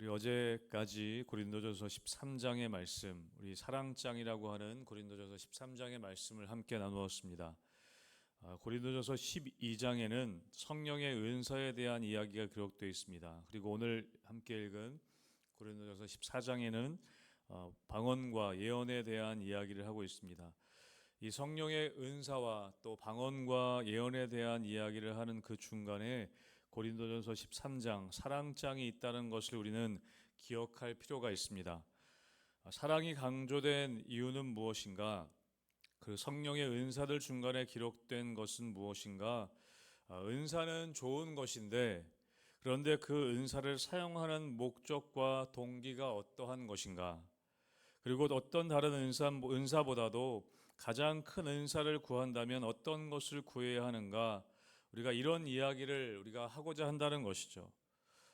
우리 어제까지 고린도전서 13장의 말씀, 우리 사랑장이라고 하는 고린도전서 13장의 말씀을 함께 나누었습니다. 고린도전서 12장에는 성령의 은사에 대한 이야기가 기록되어 있습니다. 그리고 오늘 함께 읽은 고린도전서 14장에는 방언과 예언에 대한 이야기를 하고 있습니다. 이 성령의 은사와 또 방언과 예언에 대한 이야기를 하는 그 중간에 고린도전서 13장 사랑장이 있다는 것을 우리는 기억할 필요가 있습니다. 사랑이 강조된 이유는 무엇인가? 그 성령의 은사들 중간에 기록된 것은 무엇인가? 은사는 좋은 것인데, 그런데 그 은사를 사용하는 목적과 동기가 어떠한 것인가? 그리고 어떤 다른 은사보다도 가장 큰 은사를 구한다면 어떤 것을 구해야 하는가? 우리가 이런 이야기를 우리가 하고자 한다는 것이죠.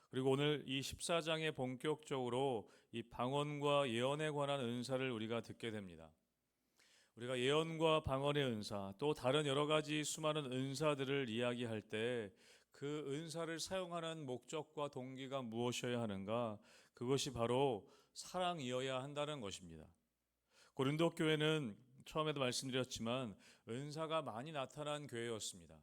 그리고 오늘 이 14장에 본격적으로 이 방언과 예언에 관한 은사를 우리가 듣게 됩니다. 우리가 예언과 방언의 은사, 또 다른 여러 가지 수많은 은사들을 이야기할 때 그 은사를 사용하는 목적과 동기가 무엇이어야 하는가? 그것이 바로 사랑이어야 한다는 것입니다. 고린도 교회는 처음에도 말씀드렸지만 은사가 많이 나타난 교회였습니다.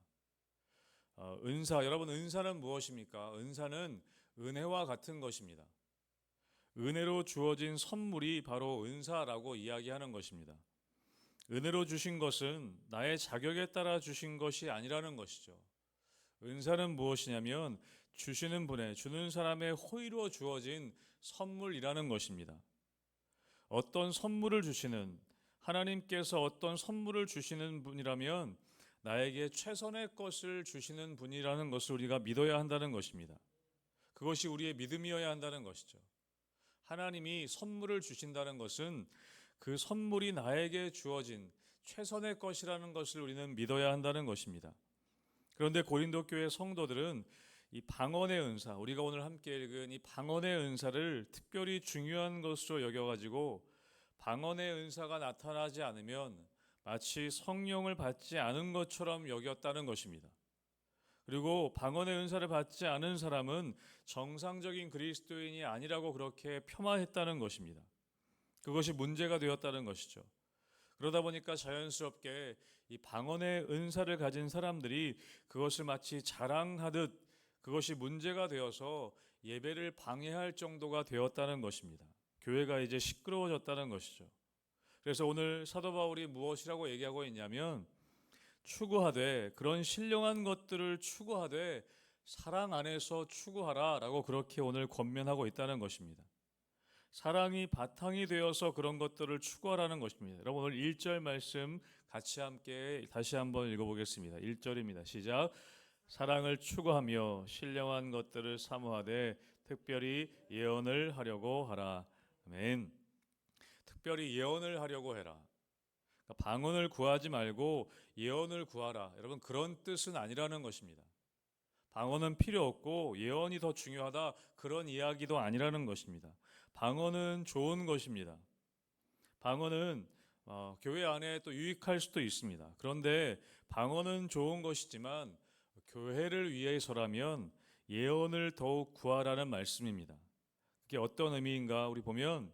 여러분 은사는 무엇입니까? 은사는 은혜와 같은 것입니다. 은혜로 주어진 선물이 바로 은사라고 이야기하는 것입니다. 은혜로 주신 것은 나의 자격에 따라 주신 것이 아니라는 것이죠. 은사는 무엇이냐면 주시는 분의, 주는 사람의 호의로 주어진 선물이라는 것입니다. 어떤 선물을 주시는, 하나님께서 어떤 선물을 주시는 분이라면 나에게 최선의 것을 주시는 분이라는 것을 우리가 믿어야 한다는 것입니다. 그것이 우리의 믿음이어야 한다는 것이죠. 하나님이 선물을 주신다는 것은 그 선물이 나에게 주어진 최선의 것이라는 것을 우리는 믿어야 한다는 것입니다. 그런데 고린도 교회 성도들은 이 방언의 은사, 우리가 오늘 함께 읽은 이 방언의 은사를 특별히 중요한 것으로 여겨가지고 방언의 은사가 나타나지 않으면 마치 성령을 받지 않은 것처럼 여겼다는 것입니다. 그리고 방언의 은사를 받지 않은 사람은 정상적인 그리스도인이 아니라고 그렇게 폄하했다는 것입니다. 그것이 문제가 되었다는 것이죠. 그러다 보니까 자연스럽게 이 방언의 은사를 가진 사람들이 그것을 마치 자랑하듯 그것이 문제가 되어서 예배를 방해할 정도가 되었다는 것입니다. 교회가 이제 시끄러워졌다는 것이죠. 그래서 오늘 사도 바울이 무엇이라고 얘기하고 있냐면 추구하되, 그런 신령한 것들을 추구하되 사랑 안에서 추구하라 라고 그렇게 오늘 권면하고 있다는 것입니다. 사랑이 바탕이 되어서 그런 것들을 추구하라는 것입니다. 여러분 오늘 1절 말씀 같이 함께 다시 한번 읽어보겠습니다. 1절입니다. 시작. 사랑을 추구하며 신령한 것들을 사모하되 특별히 예언을 하려고 하라. 아멘. 특별히 예언을 하려고 해라. 그러니까 방언을 구하지 말고 예언을 구하라. 여러분 그런 뜻은 아니라는 것입니다. 방언은 필요 없고 예언이 더 중요하다, 그런 이야기도 아니라는 것입니다. 방언은 좋은 것입니다. 방언은 교회 안에 또 유익할 수도 있습니다. 그런데 방언은 좋은 것이지만 교회를 위해서라면 예언을 더욱 구하라는 말씀입니다. 그게 어떤 의미인가? 우리 보면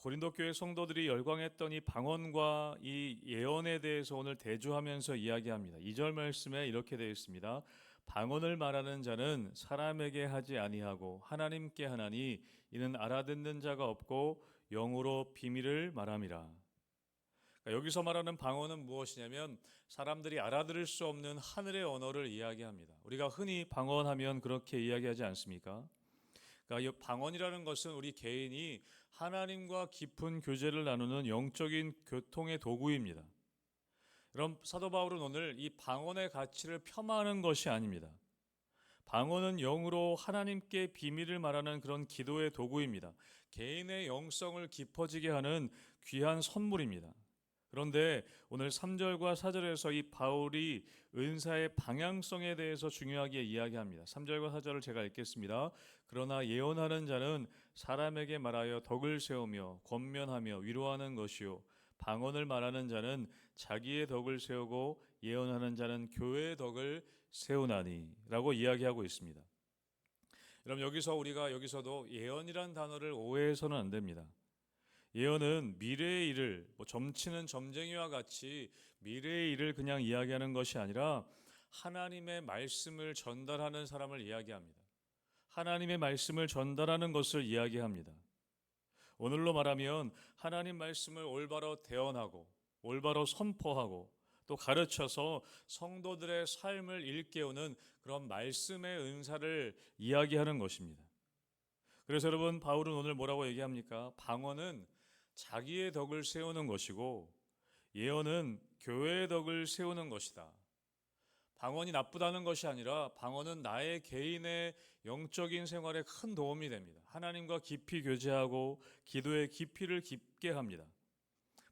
고린도 교회 성도들이 열광했던 이 방언과 이 예언에 대해서 오늘 대조하면서 이야기합니다. 2절 말씀에 이렇게 되어 있습니다. 방언을 말하는 자는 사람에게 하지 아니하고 하나님께 하나니 이는 알아듣는 자가 없고 영으로 비밀을 말함이라. 그러니까 여기서 말하는 방언은 무엇이냐면 사람들이 알아들을 수 없는 하늘의 언어를 이야기합니다. 우리가 흔히 방언하면 그렇게 이야기하지 않습니까? 그러니까 이 방언이라는 것은 우리 개인이 하나님과 깊은 교제를 나누는 영적인 교통의 도구입니다. 그럼 사도 바울은 오늘 이 방언의 가치를 폄하하는 것이 아닙니다. 방언은 영으로 하나님께 비밀을 말하는 그런 기도의 도구입니다. 개인의 영성을 깊어지게 하는 귀한 선물입니다. 그런데 오늘 3절과 4절에서 이 바울이 은사의 방향성에 대해서 중요하게 이야기합니다. 3절과 4절을 제가 읽겠습니다. 그러나 예언하는 자는 사람에게 말하여 덕을 세우며 권면하며 위로하는 것이요 방언을 말하는 자는 자기의 덕을 세우고 예언하는 자는 교회의 덕을 세우나니 라고 이야기하고 있습니다. 여러분 우리가 여기서도 예언이란 단어를 오해해서는 안 됩니다. 예언은 미래의 일을 점치는 점쟁이와 같이 미래의 일을 그냥 이야기하는 것이 아니라 하나님의 말씀을 전달하는 사람을 이야기합니다. 하나님의 말씀을 전달하는 것을 이야기합니다. 오늘로 말하면 하나님 말씀을 올바로 대언하고 올바로 선포하고 또 가르쳐서 성도들의 삶을 일깨우는 그런 말씀의 은사를 이야기하는 것입니다. 그래서 여러분, 바울은 오늘 뭐라고 얘기합니까? 방언은 자기의 덕을 세우는 것이고 예언은 교회의 덕을 세우는 것이다. 방언이 나쁘다는 것이 아니라 방언은 나의 개인의 영적인 생활에 큰 도움이 됩니다. 하나님과 깊이 교제하고 기도의 깊이를 깊게 합니다.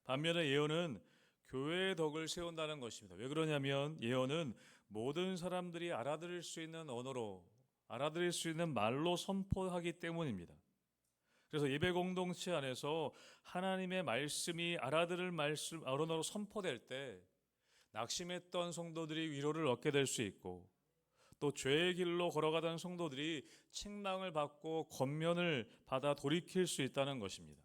반면에 예언은 교회의 덕을 세운다는 것입니다. 왜 그러냐면 예언은 모든 사람들이 알아들을 수 있는 언어로, 알아들을 수 있는 말로 선포하기 때문입니다. 그래서 예배 공동체 안에서 하나님의 말씀이 알아들을 말씀 언어로 선포될 때 낙심했던 성도들이 위로를 얻게 될 수 있고 또 죄의 길로 걸어가던 성도들이 책망을 받고 권면을 받아 돌이킬 수 있다는 것입니다.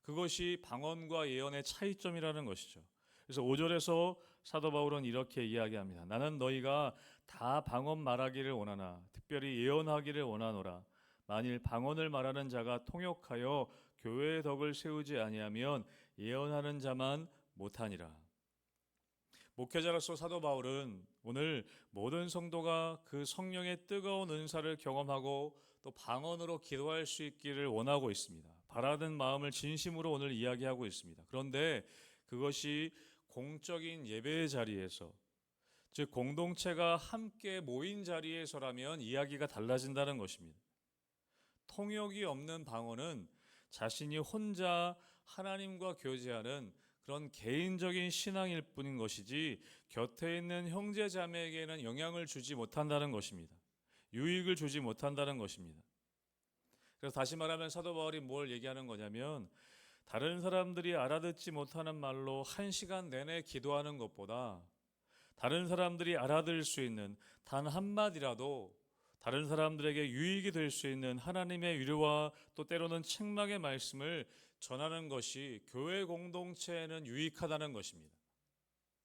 그것이 방언과 예언의 차이점이라는 것이죠. 그래서 5절에서 사도 바울은 이렇게 이야기합니다. 나는 너희가 다 방언 말하기를 원하나 특별히 예언하기를 원하노라. 만일 방언을 말하는 자가 통역하여 교회의 덕을 세우지 아니하면 예언하는 자만 못하니라. 목회자로서 사도 바울은 오늘 모든 성도가 그 성령의 뜨거운 은사를 경험하고 또 방언으로 기도할 수 있기를 원하고 있습니다. 바라는 마음을 진심으로 오늘 이야기하고 있습니다. 그런데 그것이 공적인 예배의 자리에서, 즉 공동체가 함께 모인 자리에서라면 이야기가 달라진다는 것입니다. 통역이 없는 방언은 자신이 혼자 하나님과 교제하는 그런 개인적인 신앙일 뿐인 것이지 곁에 있는 형제 자매에게는 영향을 주지 못한다는 것입니다. 유익을 주지 못한다는 것입니다. 그래서 다시 말하면 사도 바울이 뭘 얘기하는 거냐면 다른 사람들이 알아듣지 못하는 말로 1시간 내내 기도하는 것보다 다른 사람들이 알아들을 수 있는 단 한마디라도 다른 사람들에게 유익이 될 수 있는 하나님의 위로와 또 때로는 책망의 말씀을 전하는 것이 교회 공동체에는 유익하다는 것입니다.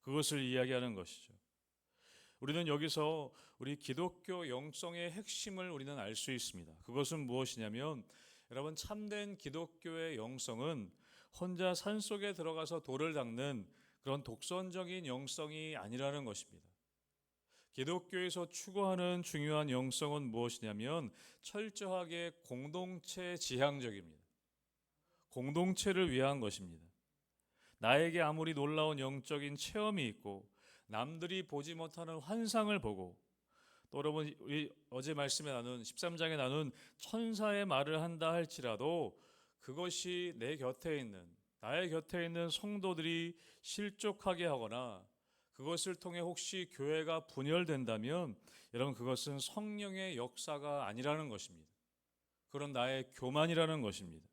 그것을 이야기하는 것이죠. 우리는 여기서 우리 기독교 영성의 핵심을 우리는 알 수 있습니다. 그것은 무엇이냐면 여러분, 참된 기독교의 영성은 혼자 산속에 들어가서 돌을 닦는 그런 독선적인 영성이 아니라는 것입니다. 기독교에서 추구하는 중요한 영성은 무엇이냐면 철저하게 공동체 지향적입니다. 공동체를 위한 것입니다. 나에게 아무리 놀라운 영적인 체험이 있고 남들이 보지 못하는 환상을 보고 또 여러분 우리 어제 말씀에 나눈 13장에 나눈 천사의 말을 한다 할지라도 그것이 내 곁에 있는 나의 곁에 있는 성도들이 실족하게 하거나 그것을 통해 혹시 교회가 분열된다면 여러분 그것은 성령의 역사가 아니라는 것입니다. 그런 나의 교만이라는 것입니다.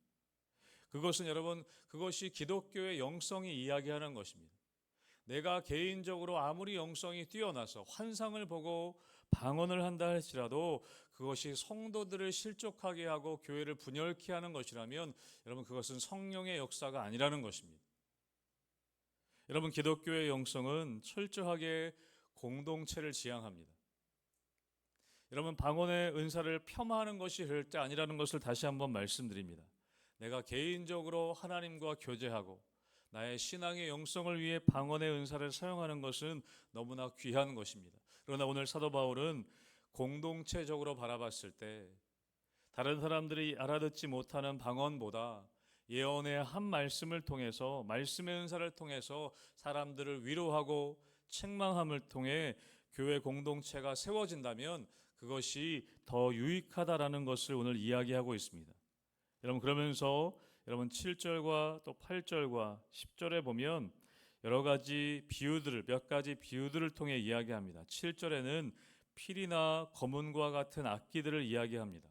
그것은 여러분 그것이 기독교의 영성이 이야기하는 것입니다. 내가 개인적으로 아무리 영성이 뛰어나서 환상을 보고 방언을 한다 할지라도 그것이 성도들을 실족하게 하고 교회를 분열케 하는 것이라면 여러분 그것은 성령의 역사가 아니라는 것입니다. 여러분 기독교의 영성은 철저하게 공동체를 지향합니다. 여러분 방언의 은사를 폄하하는 것이 절대 아니라는 것을 다시 한번 말씀드립니다. 내가 개인적으로 하나님과 교제하고 나의 신앙의 영성을 위해 방언의 은사를 사용하는 것은 너무나 귀한 것입니다. 그러나 오늘 사도 바울은 공동체적으로 바라봤을 때 다른 사람들이 알아듣지 못하는 방언보다 예언의 한 말씀을 통해서 말씀의 은사를 통해서 사람들을 위로하고 책망함을 통해 교회 공동체가 세워진다면 그것이 더 유익하다라는 것을 오늘 이야기하고 있습니다. 여러분 그러면서 여러분 7절과 또 8절과 10절에 보면 여러 가지 비유들을 몇 가지 비유들을 통해 이야기합니다. 7절에는 필이나 거문과 같은 악기들을 이야기합니다.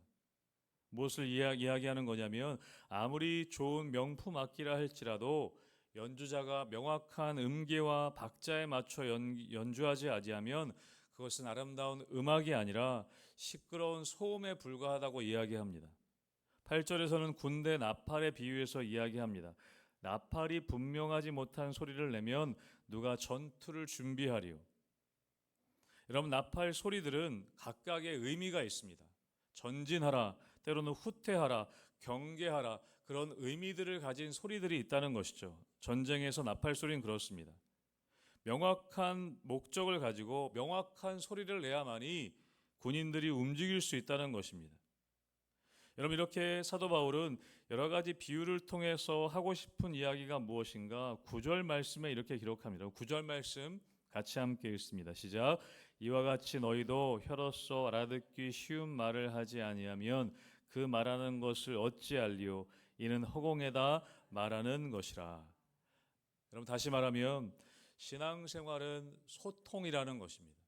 무엇을 이야기하는 거냐면 아무리 좋은 명품 악기라 할지라도 연주자가 명확한 음계와 박자에 맞춰 연주하지 아니하면 그것은 아름다운 음악이 아니라 시끄러운 소음에 불과하다고 이야기합니다. 8절에서는 군대 나팔에 비유해서 이야기합니다. 나팔이 분명하지 못한 소리를 내면 누가 전투를 준비하리요. 여러분, 나팔 소리들은 각각의 의미가 있습니다. 전진하라, 때로는 후퇴하라, 경계하라, 그런 의미들을 가진 소리들이 있다는 것이죠. 전쟁에서 나팔 소리는 그렇습니다. 명확한 목적을 가지고 명확한 소리를 내야만이 군인들이 움직일 수 있다는 것입니다. 여러분, 이렇게 사도 바울은 여러 가지 비유를 통해서 하고 싶은 이야기가 무엇인가 9절 말씀에 이렇게 기록합니다. 9절 말씀 같이 함께 읽습니다. 시작. 이와 같이 너희도 혀로서 알아듣기 쉬운 말을 하지 아니하면 그 말하는 것을 어찌 알리요? 이는 허공에다 말하는 것이라. 여러분, 다시 말하면 신앙생활은 소통이라는 것입니다.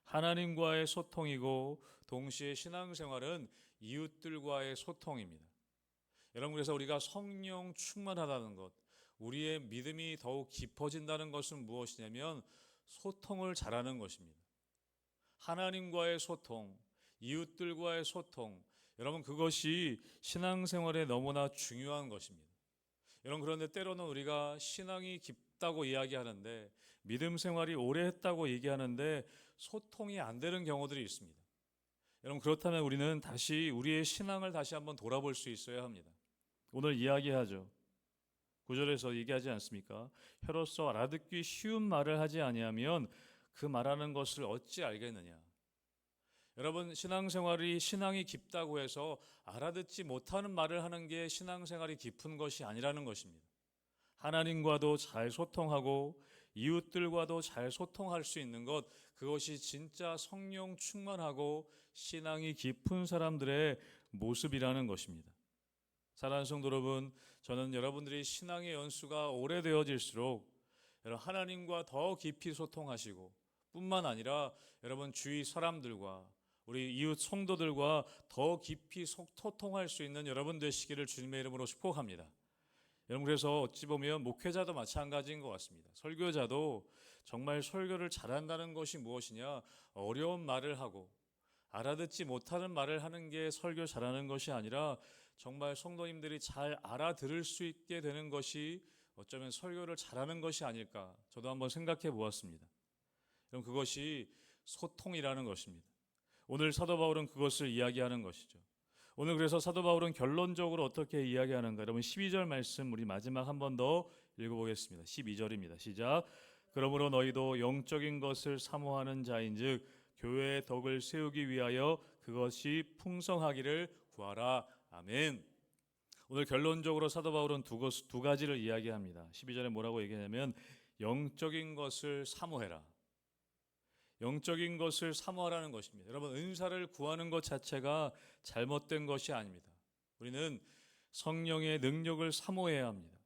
하나님과의 소통이고 동시에 신앙생활은 이웃들과의 소통입니다. 여러분, 그래서 우리가 성령 충만하다는 것, 우리의 믿음이 더욱 깊어진다는 것은 무엇이냐면 소통을 잘하는 것입니다. 하나님과의 소통, 이웃들과의 소통, 여러분, 그것이 신앙생활에 너무나 중요한 것입니다. 여러분, 그런데 때로는 우리가 신앙이 깊다고 이야기하는데, 믿음 생활이 오래 했다고 얘기하는데 소통이 안 되는 경우들이 있습니다. 여러분, 그렇다면 우리는 다시 우리의 신앙을 다시 한번 돌아볼 수 있어야 합니다. 오늘 이야기하죠. 9절에서 얘기하지 않습니까? 혀로서 알아듣기 쉬운 말을 하지 아니하면 그 말하는 것을 어찌 알겠느냐. 여러분, 신앙이 깊다고 해서 알아듣지 못하는 말을 하는 게 신앙생활이 깊은 것이 아니라는 것입니다. 하나님과도 잘 소통하고 이웃들과도 잘 소통할 수 있는 것, 그것이 진짜 성령 충만하고 신앙이 깊은 사람들의 모습이라는 것입니다. 사랑하는 성도 여러분, 저는 여러분들이 신앙의 연수가 오래되어질수록 하나님과 더 깊이 소통하시고 뿐만 아니라 여러분 주위 사람들과 우리 이웃 성도들과 더 깊이 소통할 수 있는 여러분 되시기를 주님의 이름으로 축복합니다. 여러분, 그래서 어찌 보면 목회자도 마찬가지인 것 같습니다. 설교자도 정말 설교를 잘한다는 것이 무엇이냐? 어려운 말을 하고 알아듣지 못하는 말을 하는 게 설교 잘하는 것이 아니라 정말 성도님들이 잘 알아들을 수 있게 되는 것이 어쩌면 설교를 잘하는 것이 아닐까, 저도 한번 생각해 보았습니다. 여러분, 그것이 소통이라는 것입니다. 오늘 사도 바울은 그것을 이야기하는 것이죠. 오늘 그래서 사도 바울은 결론적으로 어떻게 이야기하는가? 여러분, 12절 말씀 우리 마지막 한 번 더 읽어보겠습니다. 12절입니다. 시작. 그러므로 너희도 영적인 것을 사모하는 자인즉 교회의 덕을 세우기 위하여 그것이 풍성하기를 구하라. 아멘. 오늘 결론적으로 사도 바울은 두 가지를 이야기합니다. 12절에 뭐라고 얘기하냐면 영적인 것을 사모해라. 영적인 것을 사모하라는 것입니다. 여러분, 은사를 구하는 것 자체가 잘못된 것이 아닙니다. 우리는 성령의 능력을 사모해야 합니다.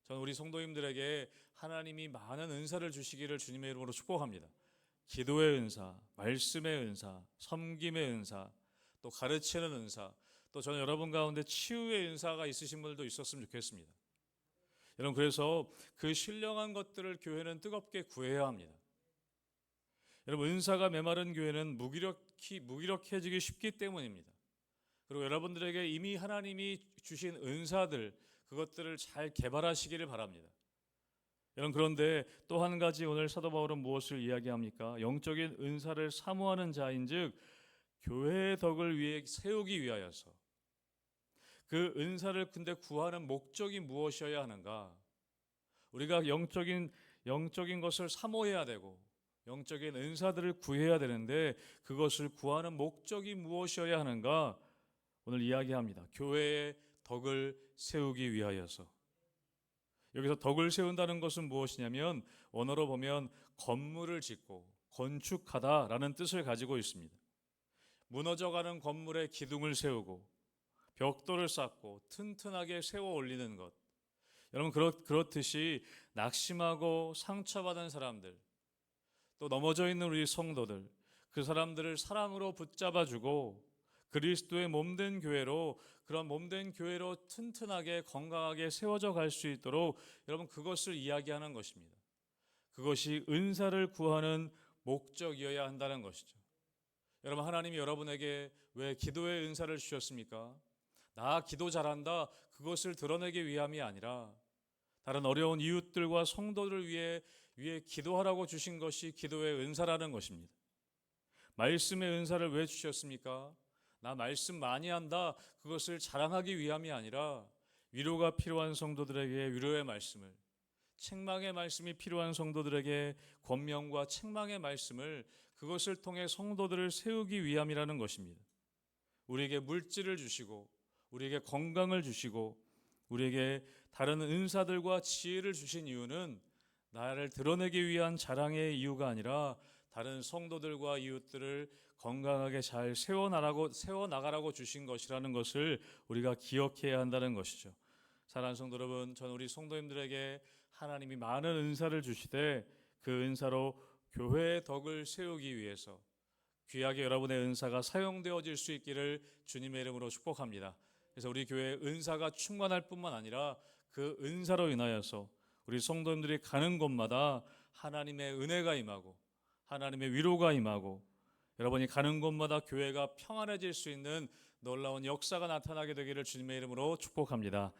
저는 우리 성도님들에게 하나님이 많은 은사를 주시기를 주님의 이름으로 축복합니다. 기도의 은사, 말씀의 은사, 섬김의 은사, 또 가르치는 은사, 또 저는 여러분 가운데 치유의 은사가 있으신 분들도 있었으면 좋겠습니다. 여러분, 그래서 그 신령한 것들을 교회는 뜨겁게 구해야 합니다. 여러분, 은사가 메마른 교회는 무기력해지기 쉽기 때문입니다. 그리고 여러분들에게 이미 하나님이 주신 은사들, 그것들을 잘 개발하시기를 바랍니다. 여러분, 그런데 또 한 가지 오늘 사도 바울은 무엇을 이야기합니까? 영적인 은사를 사모하는 자인즉 교회의 덕을 위해 세우기 위하여서. 그 은사를 근데 구하는 목적이 무엇이어야 하는가? 우리가 영적인 것을 사모해야 되고 영적인 은사들을 구해야 되는데 그것을 구하는 목적이 무엇이어야 하는가? 오늘 이야기합니다. 교회의 덕을 세우기 위하여서. 여기서 덕을 세운다는 것은 무엇이냐면 원어로 보면 건물을 짓고 건축하다라는 뜻을 가지고 있습니다. 무너져가는 건물의 기둥을 세우고 벽돌을 쌓고 튼튼하게 세워 올리는 것. 여러분, 그렇듯이 낙심하고 상처받은 사람들, 또 넘어져 있는 우리 성도들, 그 사람들을 사랑으로 붙잡아주고 그리스도의 몸된 교회로, 그런 몸된 교회로 튼튼하게 건강하게 세워져 갈 수 있도록 여러분, 그것을 이야기하는 것입니다. 그것이 은사를 구하는 목적이어야 한다는 것이죠. 여러분, 하나님이 여러분에게 왜 기도의 은사를 주셨습니까? 나 기도 잘한다, 그것을 드러내기 위함이 아니라 다른 어려운 이웃들과 성도들을 위해 기도하라고 주신 것이 기도의 은사라는 것입니다. 말씀의 은사를 왜 주셨습니까? 나 말씀 많이 한다, 그것을 자랑하기 위함이 아니라 위로가 필요한 성도들에게 위로의 말씀을, 책망의 말씀이 필요한 성도들에게 권면과 책망의 말씀을, 그것을 통해 성도들을 세우기 위함이라는 것입니다. 우리에게 물질을 주시고 우리에게 건강을 주시고 우리에게 다른 은사들과 지혜를 주신 이유는 나를 드러내기 위한 자랑의 이유가 아니라 다른 성도들과 이웃들을 건강하게 잘 세워나가라고 주신 것이라는 것을 우리가 기억해야 한다는 것이죠. 사랑하는 성도 여러분, 저는 우리 성도님들에게 하나님이 많은 은사를 주시되 그 은사로 교회의 덕을 세우기 위해서 귀하게 여러분의 은사가 사용되어질 수 있기를 주님의 이름으로 축복합니다. 그래서 우리 교회의 은사가 충만할 뿐만 아니라 그 은사로 인하여서 우리 성도님들이 가는 곳마다 하나님의 은혜가 임하고 하나님의 위로가 임하고 여러분이 가는 곳마다 교회가 평안해질 수 있는 놀라운 역사가 나타나게 되기를 주님의 이름으로 축복합니다.